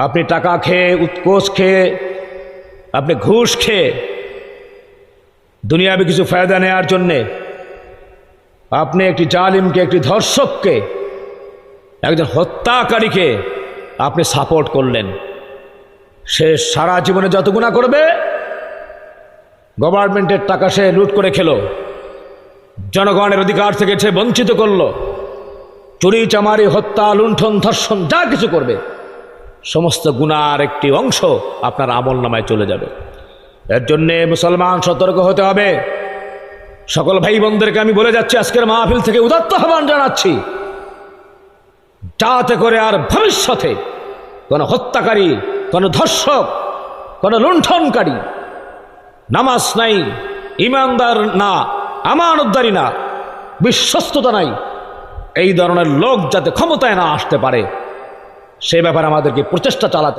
আপনি টাকা খেয়ে, উৎকোচ খেয়ে, আপনি ঘুষ খেয়ে দুনিয়াবে কিছু ফায়দা নেওয়ার জন্যে আপনি একটি জালিমকে, একটি ধর্ষককে, একজন হত্যাকারীকে আপনি সাপোর্ট করলেন। সে সারা জীবনে যত গুনাহ করবে, গভর্নমেন্টের টাকা সে লুট করে খেলো, জনগণের অধিকার থেকে সে বঞ্চিত করলো, চুরি চামারি, হত্যা, লুণ্ঠন, ধর্ষণ যা কিছু করবে, সমস্ত গুনার একটি অংশ আপনার আমলনামায় চলে যাবে। এর জন্যে মুসলমান সতর্ক হতে হবে। সকল ভাই বোনদেরকে আমি বলে যাচ্ছি, আজকের মাহফিল থেকে উদাত্ত আহ্বান জানাচ্ছি, যাতে করে আর ভবিষ্যতে কোনো হত্যাকারী, কোনো ধর্ষক, কোনো লুণ্ঠনকারী, নামাজ নাই, ইমানদার না, আমানতদারি না, বিশ্বস্ততা নাই, এই ধরনের লোক যাতে ক্ষমতায় না আসতে পারে, সে ব্যাপারে আমাদেরকে প্রচেষ্টা চালাতে